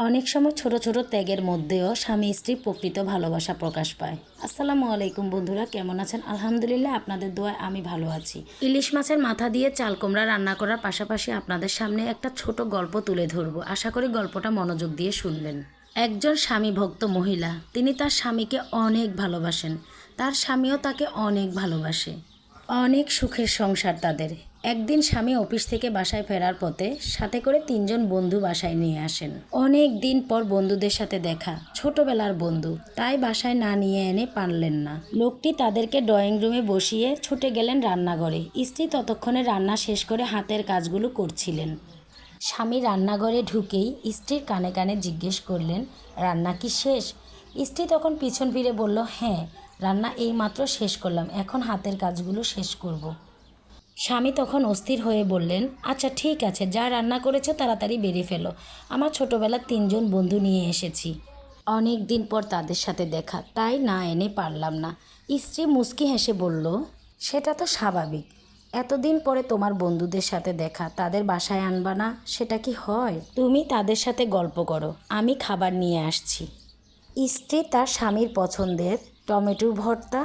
অনেক সময় ছোট ছোট ত্যাগের মধ্যেও স্বামী স্ত্রীর প্রকৃত ভালোবাসা প্রকাশ পায়। আসসালামু আলাইকুম বন্ধুরা, কেমন আছেন? আলহামদুলিল্লাহ, আপনাদের দোয়ায় আমি ভালো আছি। ইলিশ মাছের মাথা দিয়ে চাল কুমড়া রান্না করার পাশাপাশি আপনাদের সামনে একটা ছোট গল্প তুলে ধরবো। আশা করি গল্পটা মনোযোগ দিয়ে শুনবেন। একজন স্বামী ভক্ত মহিলা, তিনি তার স্বামীকে অনেক ভালোবাসেন। তার স্বামীও তাকে অনেক ভালোবাসে। অনেক সুখের সংসার তাদের। একদিন স্বামী অফিস থেকে বাসায় ফেরার পথে সাথে করে 3জন বন্ধু বাসায় নিয়ে আসেন। অনেক দিন পর বন্ধুদের সাথে দেখা, ছোটবেলার বন্ধু, তাই বাসায় না নিয়ে এনে পারলেন না। লোকটি তাদেরকে ড্রয়িং রুমে বসিয়ে ছুটে গেলেন রান্নাঘরে। স্ত্রী ততক্ষণে রান্না শেষ করে হাতের কাজগুলো করছিলেন। স্বামী রান্নাঘরে ঢুকেই স্ত্রীর কানে কানে জিজ্ঞেস করলেন, রান্না কি শেষ? স্ত্রী তখন পিছন ফিরে বলল, হ্যাঁ, রান্না এইমাত্র শেষ করলাম, এখন হাতের কাজগুলো শেষ করব। স্বামী তখন অস্থির হয়ে বললেন, আচ্ছা ঠিক আছে, যা রান্না করেছো তাড়াতাড়ি বেরিয়ে ফেলো। আমার ছোটোবেলার 3জন বন্ধু নিয়ে এসেছি। অনেক দিন পর তাদের সাথে দেখা, তাই না এনে পারলাম না। স্ত্রী মুচকি হেসে বলল, সেটা তো স্বাভাবিক। এতদিন পরে তোমার বন্ধুদের সাথে দেখা, তাদের বাসায় আনবা না? সেটা কি হয়? তুমি তাদের সাথে গল্প করো, আমি খাবার নিয়ে আসছি। স্ত্রী তার স্বামীর পছন্দের টমেটো ভর্তা,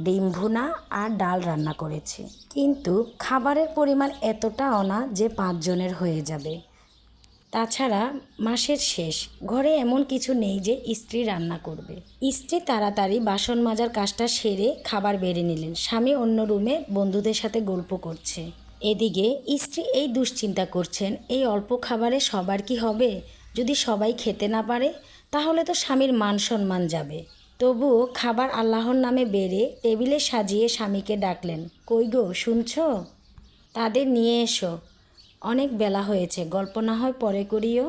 ডিম ভুনা আর ডাল রান্না করেছে। কিন্তু খাবারের পরিমাণ এতটাও না যে 5 জনের হয়ে যাবে। তাছাড়া মাসের শেষ, ঘরে এমন কিছু নেই যে স্ত্রী রান্না করবে। স্ত্রী তাড়াতাড়ি বাসন মাজার কাজটা সেরে খাবার বেড়ে নিলেন। স্বামী অন্য রুমে বন্ধুদের সাথে গল্প করছে। এদিকে স্ত্রী এই দুশ্চিন্তা করছেন, এই অল্প খাবারে সবার কি হবে? যদি সবাই খেতে না পারে তাহলে তো স্বামীর মান সম্মান যাবে। তবুও খাবার আল্লাহর নামে বেড়ে টেবিলে সাজিয়ে স্বামীকে ডাকলেন, কই গো, শুনছো? তাদের নিয়ে এসো, অনেক বেলা হয়েছে, গল্প না হয় পরে করিও।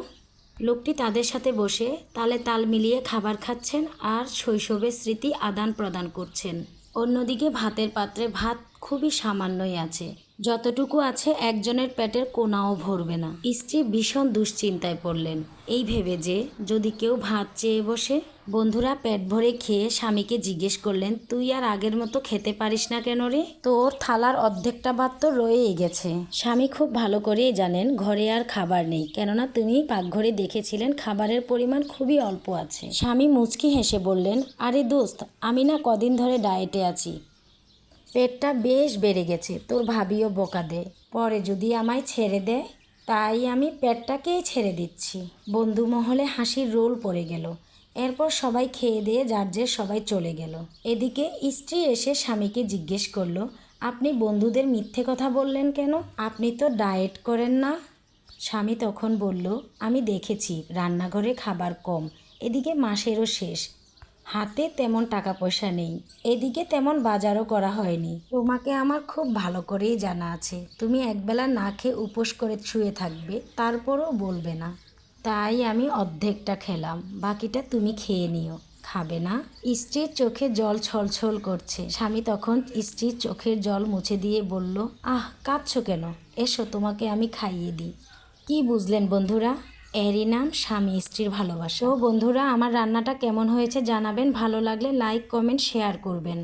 লোকটি তাদের সাথে বসে তালে তাল মিলিয়ে খাবার খাচ্ছেন আর শৈশবের স্মৃতি আদান প্রদান করছেন। অন্যদিকে ভাতের পাত্রে ভাত খুবই সামান্যই আছে, যতটুকু আছে একজনের পেটের কোনাও ভরবে না। স্ত্রী ভীষণ দুশ্চিন্তায় পড়লেন, এই ভেবে যে যদি কেউ ভাত চেয়ে বসে। বন্ধুরা পেট ভরে খেয়ে স্বামীকে জিজ্ঞেস করলেন, তুই আর আগের মতো খেতে পারিস না কেন রে? তোর থালার অর্ধেকটা ভাত তো রয়েই গেছে। স্বামী খুব ভালো করেই জানেন ঘরে আর খাবার নেই, কেননা তিনি পাকঘরে দেখেছিলেন খাবারের পরিমাণ খুবই অল্প আছে। স্বামী মুচকি হেসে বললেন, আরে দোস্ত, আমি না কদিন ধরে ডায়েটে আছি, পেটটা বেশ বেড়ে গেছে। তোর ভাবিও বকা দেয়, পরে যদি আমায় ছেড়ে দেয়, তাই আমি পেটটাকেই ছেড়ে দিচ্ছি। বন্ধু মহলে হাসির রোল পড়ে গেল। এরপর সবাই খেয়ে দিয়ে যার যে সবাই চলে গেল। এদিকে স্ত্রী এসে স্বামীকে জিজ্ঞেস করলো, আপনি বন্ধুদের মিথ্যে কথা বললেন কেন? আপনি তো ডায়েট করেন না। স্বামী তখন বলল, আমি দেখেছি রান্নাঘরে খাবার কম, এদিকে মাসেরও শেষ, হাতে তেমন টাকা পয়সা নেই, এদিকে তেমন বাজারও করা হয়নি। তোমাকে আমার খুব ভালো করেই জানা আছে, তুমি একবেলা না খেয়ে উপোস করে শুয়ে থাকবে, তারপরও বলবে না। তাই আমি অর্ধেকটা খেলাম, বাকিটা তুমি খেয়ে নিও। খাবে না? স্ত্রীর চোখে জল ছলছল করছে। স্বামী তখন স্ত্রীর চোখের জল মুছে দিয়ে বলল, আহ, কাঁদছো কেন? এসো, তোমাকে আমি খাইয়ে দিই। কি বুঝলেন বন্ধুরা? এরই নাম স্বামী স্ত্রীর ভালোবাসা। তো বন্ধুরা, আমার রান্নাটা কেমন হয়েছে জানাবেন, ভালো লাগলে লাইক কমেন্ট শেয়ার করবেন।